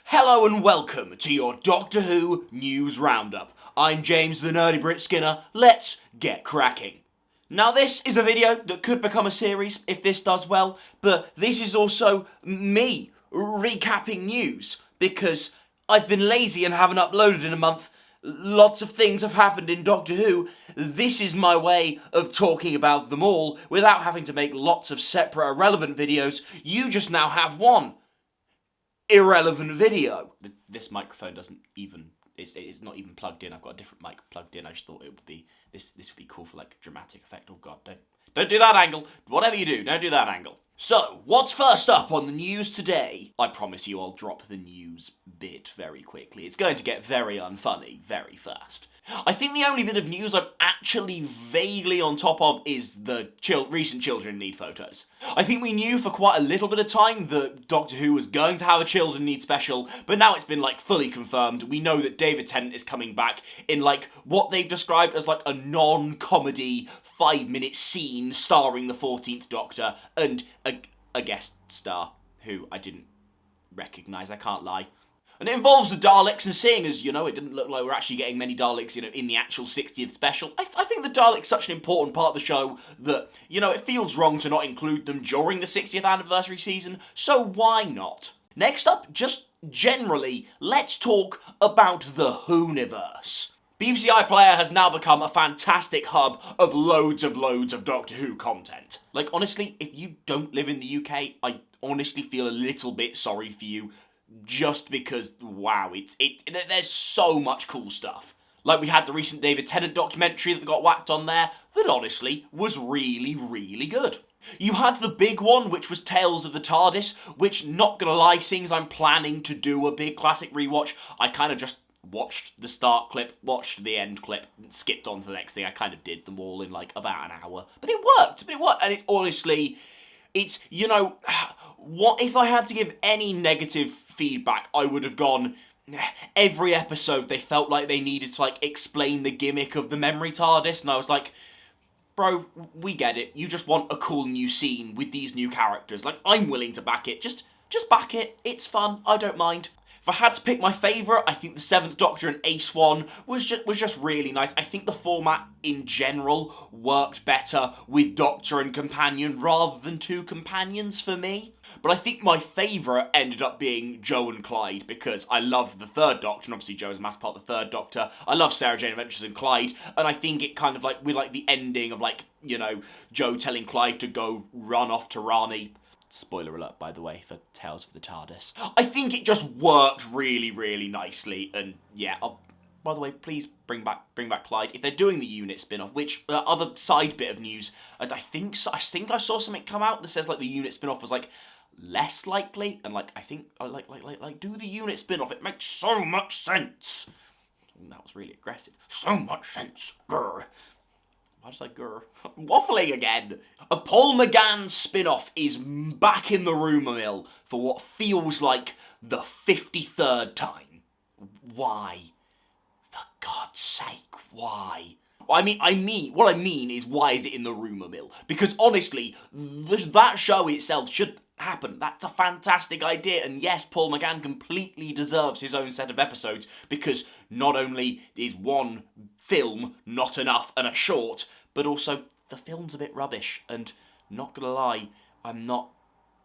Hello and welcome to your Doctor Who News Roundup. I'm James the Nerdy Brit Skinner. Let's get cracking. Now this is a video that could become a series if this does well, but this is also me recapping news because I've been lazy and haven't uploaded in a month. Lots of things have happened in Doctor Who. This is my way of talking about them all without having to make lots of separate irrelevant videos. You just now have one irrelevant video. This microphone doesn't even, it's not even plugged in. I've got a different mic plugged in. I just thought it would be, this would be cool for like a dramatic effect. Oh god, don't do that angle. Whatever you do, don't do that angle. So, what's first up on the news today? I promise you I'll drop the news bit very quickly. It's going to get very unfunny very fast. I think the only bit of news I'm actually vaguely on top of is the recent Children Need photos. I think we knew for quite a little bit of time that Doctor Who was going to have a Children Need special, but now it's been like fully confirmed. We know that David Tennant is coming back in like what they've described as like a non-comedy 5-minute scene starring the 14th Doctor and a guest star who I didn't recognise, I can't lie. And it involves the Daleks, and seeing as, you know, it didn't look like we're actually getting many Daleks, you know, in the actual 60th special, I think the Daleks such an important part of the show that, you know, it feels wrong to not include them during the 60th anniversary season, so why not? Next up, just generally, let's talk about the Whoniverse. BBC iPlayer has now become a fantastic hub of loads of Doctor Who content. Like, honestly, if you don't live in the UK, I honestly feel a little bit sorry for you, just because, wow, there's so much cool stuff. Like, we had the recent David Tennant documentary that got whacked on there, that honestly was really, really good. You had the big one, which was Tales of the TARDIS, which, not gonna lie, seeing as I'm planning to do a big classic rewatch, I kind of just watched the start clip, watched the end clip, and skipped on to the next thing. I kind of did them all in like about an hour. But it worked, and it's honestly, you know, what if I had to give any negative feedback, I would have gone, every episode they felt like they needed to like explain the gimmick of the memory TARDIS, and I was like, bro, we get it, you just want a cool new scene with these new characters, like, I'm willing to back it, just back it, it's fun, I don't mind. If I had to pick my favourite, I think the 7th Doctor and Ace one was just really nice. I think the format in general worked better with Doctor and Companion rather than two companions for me. But I think my favourite ended up being Jo and Clyde because I love the 3rd Doctor, and obviously Jo is a massive part of the 3rd Doctor. I love Sarah Jane Adventures and Clyde, and I think it kind of like, with like the ending of like, you know, Jo telling Clyde to go run off to Rani. Spoiler alert, by the way, for Tales of the TARDIS. I think it just worked really, really nicely, and yeah, by the way, please bring back Clyde. If they're doing the unit spin-off, which, other side bit of news, I think I saw something come out that says, like, the unit spin-off was, like, less likely, and, like, I think, like, do the unit spin-off, it makes so much sense. That was really aggressive. So much sense. Grr. Why did I grr? Waffling again! A Paul McGann spin-off is back in the rumour mill for what feels like the 53rd time. Why? For God's sake, why? What I mean is, why is it in the rumour mill? Because honestly, that show itself should happen. That's a fantastic idea, and yes, Paul McGann completely deserves his own set of episodes, because not only is one film not enough and a short, but also the film's a bit rubbish, and not gonna lie, I'm not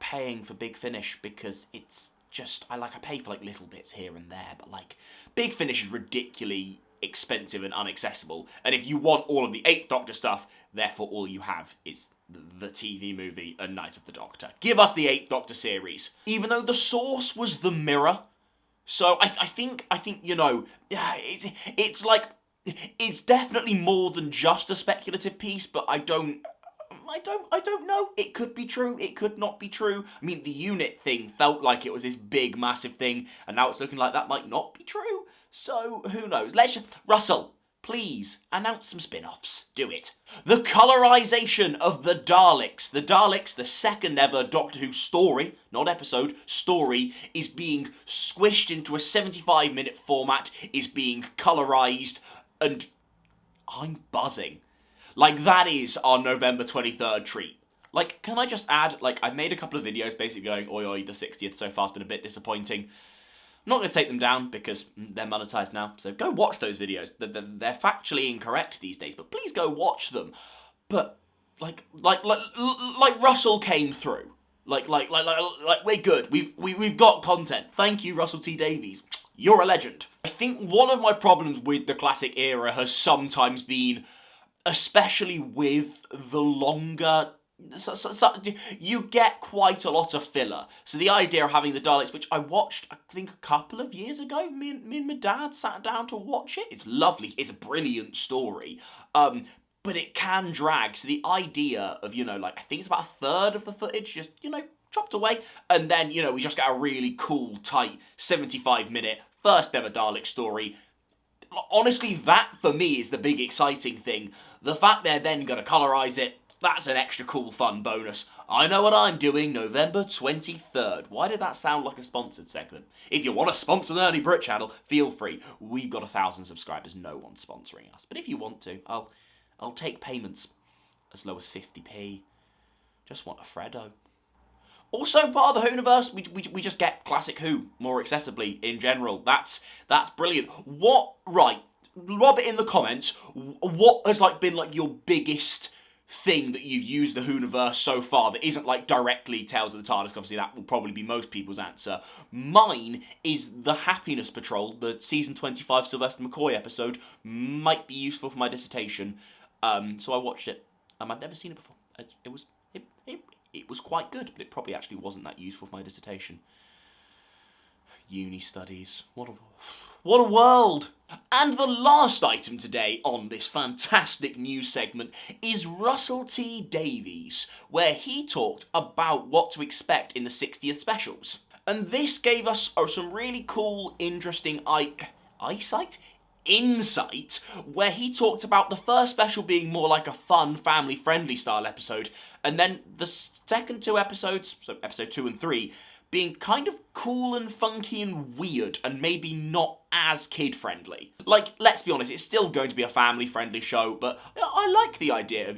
paying for Big Finish because it's just, I pay for like little bits here and there, but like Big Finish is ridiculously expensive and inaccessible, and if you want all of the 8th Doctor stuff, therefore all you have is the TV movie and Night of the Doctor. Give us the 8th Doctor series. Even though the source was the Mirror, so I think you know, it's like, it's definitely more than just a speculative piece, but I don't know. It could be true, it could not be true. I mean, the unit thing felt like it was this big, massive thing, and now it's looking like that might not be true. So, who knows? Russel, please, announce some spin-offs. Do it. The colorization of the Daleks. The Daleks, the second ever Doctor Who story, not episode, story, is being squished into a 75-minute format, is being colorized, and I'm buzzing. Like, that is our November 23rd treat. Like, can I just add, like, I've made a couple of videos basically going, oi oi, the 60th so far has been a bit disappointing. not going to take them down because they're monetized now, so go watch those videos. They're factually incorrect these days, but please go watch them. But like Russel came through. Like we're good. We've got content. Thank you, Russell T Davies. You're a legend. I think one of my problems with the classic era has sometimes been, especially with the longer. You get quite a lot of filler. So the idea of having the Daleks, which I watched, I think a couple of years ago, me and my dad sat down to watch it. It's lovely. It's a brilliant story. But it can drag. So the idea of, I think it's about a third of the footage just, chopped away. And then, we just get a really cool, tight, 75-minute, first ever Dalek story. Honestly, that, for me, is the big exciting thing. The fact they're then going to colorize it, that's an extra cool, fun bonus. I know what I'm doing, November 23rd. Why did that sound like a sponsored segment? If you want to sponsor the Nerdy Brit channel, feel free. We've got 1,000 subscribers. No one's sponsoring us. But if you want to, I'll take payments as low as 50p. Just want a Freddo. Also, part of the Whoniverse, we just get classic Who more accessibly in general. That's brilliant. Right, Rob it in the comments. What has been your biggest thing that you've used the Whoniverse so far that isn't directly Tales of the TARDIS? Obviously that will probably be most people's answer. Mine is the Happiness Patrol, the season 25 Sylvester McCoy episode. Might be useful for my dissertation. So I watched it. I'd never seen it before. It was quite good, but it probably actually wasn't that useful for my dissertation. Uni studies. What a world! And the last item today on this fantastic news segment is Russell T Davies, where he talked about what to expect in the 60th specials. And this gave us some really cool, interesting insight, where he talked about the first special being more like a fun, family-friendly style episode, and then the second two episodes, so episode 2 and 3, being kind of cool and funky and weird, and maybe not as kid-friendly. Let's be honest, it's still going to be a family-friendly show, but I like the idea of,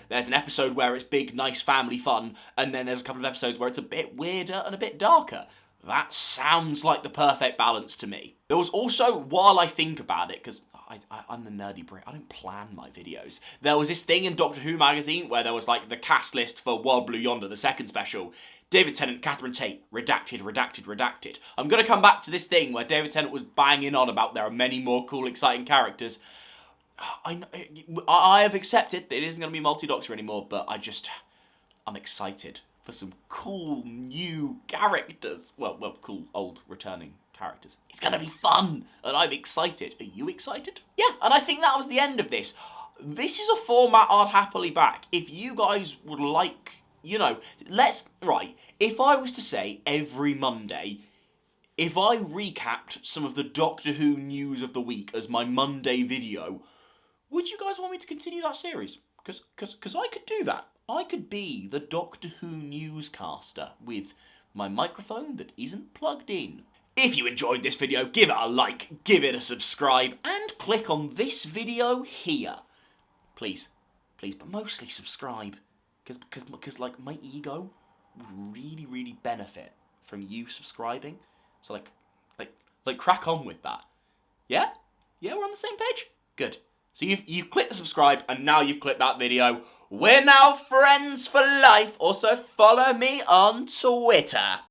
there's an episode where it's big, nice family fun, and then there's a couple of episodes where it's a bit weirder and a bit darker. That sounds like the perfect balance to me. There was also, while I think about it, because I'm the nerdy Brit, I don't plan my videos. There was this thing in Doctor Who magazine where there was the cast list for World Blue Yonder, the second special. David Tennant, Catherine Tate, redacted. I'm going to come back to this thing where David Tennant was banging on about there are many more cool, exciting characters. I have accepted that it isn't going to be multi-Doctor anymore, but I'm excited for some cool new characters. Well, cool old returning characters. It's gonna be fun, and I'm excited. Are you excited? Yeah, and I think that was the end of this. This is a format I'd happily back. If you guys would like, if I was to say every Monday, if I recapped some of the Doctor Who news of the week as my Monday video, would you guys want me to continue that series? Because I could do that. I could be the Doctor Who newscaster with my microphone that isn't plugged in. If you enjoyed this video, give it a like, give it a subscribe, and click on this video here. Please, but mostly subscribe. Because my ego would really, really benefit from you subscribing. So, crack on with that. Yeah? Yeah, we're on the same page? Good. So you've clicked the subscribe, and now you've clicked that video. We're now friends for life. Also, follow me on Twitter.